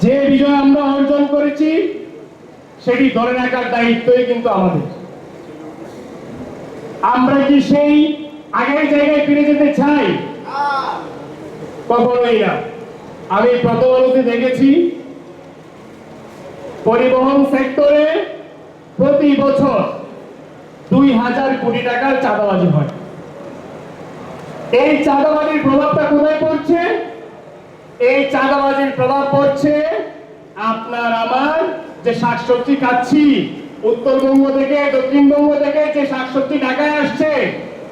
যে বিজয় আমরা অর্জন করেছি সেটি ধরে রাখার দায়িত্বই কিন্তু আমাদের। আমরা কি সেই আগের জায়গায় ফিরে যেতে চাই? কখনোই না। আমি প্রথম আলোতে দেখেছি পরিবহন সেক্টরে প্রতি বছর 2000 কোটি টাকার চাঁদাবাজি হয়। এই চাঁদাবাজির প্রভাবটা কোথায় পড়ছে? এই চাঁদাবাজির প্রভাব পড়ছে আপনার আমার যে শাকসবজি খাচ্ছি, উত্তরবঙ্গ থেকে দক্ষিণবঙ্গ থেকে যে শাকসবজি ঢাকায় আসছে,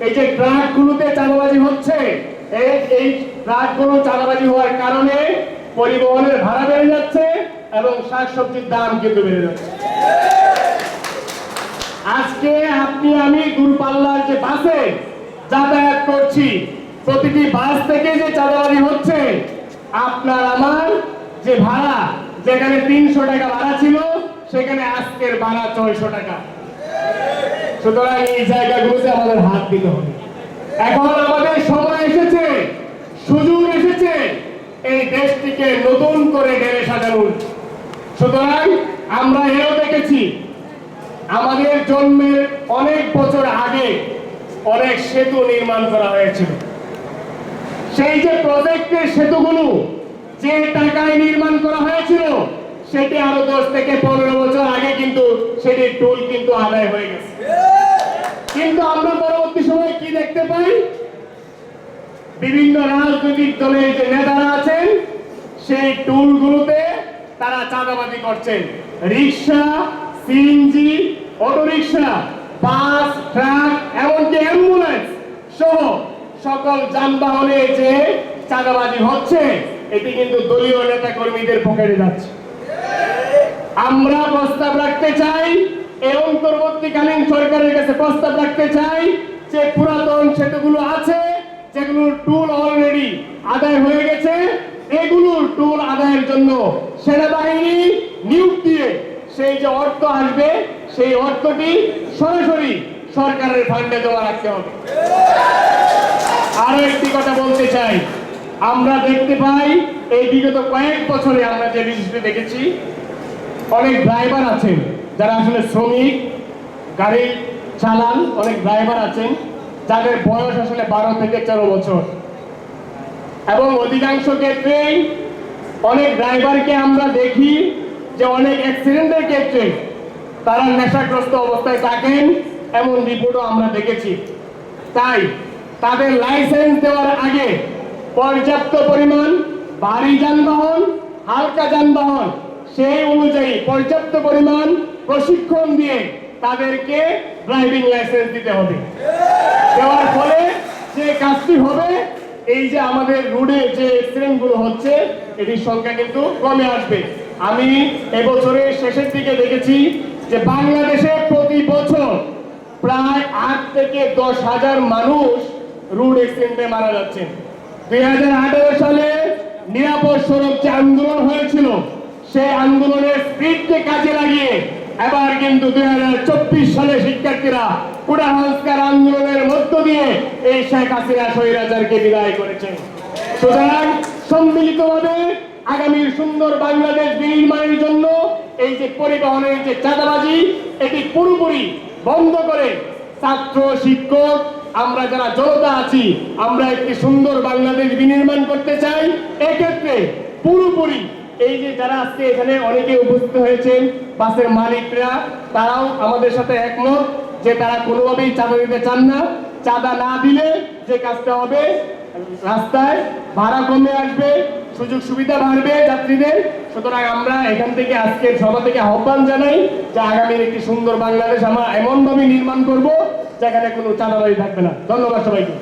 এই যে ট্রাকগুলোতে চাঁদাবাজি হচ্ছে, এই ট্রাকগুলো চাঁদাবাজি হওয়ার কারণে পরিবহনের ভাড়া বেড়ে যাচ্ছে এবং শাকসবজির দাম কিন্তু বেড়ে যাচ্ছে। আজকে আপনি আমি দূরপাল্লার যে বাসে যাতায়াত করছি, প্রতিটি বাস থেকে যে চাঁদাবাজি হচ্ছে, আপনার আমার যে ভাড়া, যেখানে 300 টাকা ভাড়া ছিল সেখানে আজকের ভাড়া 600 টাকা। সুতরাং এই জায়গাগুলোতে আমাদের হাত দিতে হবে। এখন আমাদের সময় এসেছে, সুযোগ এসেছে এই দেশটিকে নতুন করে ঢেলে সাজানোর। সুতরাং আমরা এও দেখেছি আমাদের জন্মের অনেক বছর আগে অনেক সেতু নির্মাণ করা হয়েছিল। সেই যে প্রজেক্টের সেতুগুলো যে টাকায় নির্মাণ করা হয়েছিল, সেটি আরো 10 থেকে 15 বছর আগে কিন্তু সেটির টোল কিন্তু আদায় হয়ে গেছে। কিন্তু আমরা পরবর্তী সময়ে কি দেখতে পাই? বিভিন্ন রাজনৈতিক দলের যে নেতারা আছেন সেই টোলগুলোতে তারা চাঁদাবাজি করছেন। রিক্সা, সিএনজি, অটোরিক্সা, বাস, ট্রাক, এমনকি অ্যাম্বুলেন্স সহ সকল যানবাহনে যে চাঁদাবাজি হচ্ছে, এটি কিন্তু দলীয় নেতা কর্মীদের পকেটে যাচ্ছে। আমরা প্রস্তাব রাখতে চাই, এই অন্তর্বর্তীকালীন সরকারের কাছে প্রস্তাব রাখতে চাই যে পুরাতন সেতুগুলো আছে, যেগুলোর টোল অলরেডি আদায় হয়ে গেছে, এগুলোর টোল আদায়ের জন্য সেনাবাহিনী নিয়োগ দিয়ে সেই যে অর্থ আসবে, সেই অর্থটি সরাসরি সরকারের ফান্ডে জমা রাখতে হবে। আরো একটি কথা বলতে চাই, আমরা দেখতে পাই এই বিগত কয়েক বছরে আমরা যে বিষয়টি দেখেছি, অনেক ড্রাইভার আছেন যারা আসলে শ্রমিক, গাড়ি চালান, অনেক ড্রাইভার আছেন যাদের বয়স আসলে 12 থেকে 14 বছর, এবং অধিকাংশ ক্ষেত্রেই অনেক ড্রাইভারকে আমরা দেখি যে অনেক অ্যাক্সিডেন্টের ক্ষেত্রে তারা নেশাগ্রস্ত অবস্থায় থাকেন, এমন রিপোর্টও আমরা দেখেছি। তাই তাদের লাইসেন্স দেওয়ার আগে পর্যাপ্ত পরিমাণ ভারী যানবাহন, হালকা যানবাহন সেই অনুযায়ী পর্যাপ্ত পরিমাণ প্রশিক্ষণ দিয়ে তাদেরকে ড্রাইভিং লাইসেন্স দিতে হবে। দেওয়ার ফলে যে কাজটি হবে, এই যে আমাদের রোডে যে অ্যাক্সিডেন্ট গুলো হচ্ছে, এটির সংখ্যা কিন্তু কমে আসবে। আমি এবছরের শেষের দিকে দেখেছি যে বাংলাদেশে প্রতি বছর প্রায় 8 থেকে 10 হাজার মানুষ রোড অ্যাক্সিডেন্টে মারা যাচ্ছেন। 2018 সালে নিরাপদ সড়ক যে আন্দোলন হয়েছিল, সেই আন্দোলনের স্পিডকে কাজে লাগিয়ে এবার কিন্তু 2024 সালে শিক্ষার্থীরা কোটা সংস্কার আন্দোলনের মধ্য দিয়ে এই শেখ হাসিনা স্বৈরাচারকে বিদায় করেছে। সুতরাং সম্মিলিতভাবে আগামীর সুন্দর বাংলাদেশ বিনির্মাণের জন্য এই যে পরিবহনের যে চাঁদাবাজি, এটি পুরোপুরি বন্ধ করে ছাত্র, শিক্ষক, আমরা যারা জনতা আছি, আমরা একটি সুন্দর বাংলাদেশ বিনির্মাণ করতে চাই। এক্ষেত্রে পুরোপুরি এই যে যারা আজকে এখানে অনেকে উপস্থিত হয়েছেন, বাসের মালিকরা, তারাও আমাদের সাথে একমত যে তারা কোনোভাবেই চাঁদা দিতে চান না। চাঁদা না দিলে যে কাজটা হবে, রাস্তায় ভাড়া কমে আসবে, সুযোগ সুবিধা বাড়বে যাত্রীদের। সুতরাং আমরা এখান থেকে আজকের সভা থেকে আহ্বান জানাই যে আগামীর একটি সুন্দর বাংলাদেশ আমরা এমনভাবে নির্মাণ করব যেখানে কোনো চাঁদাবাজি থাকবে না। ধন্যবাদ সবাইকে।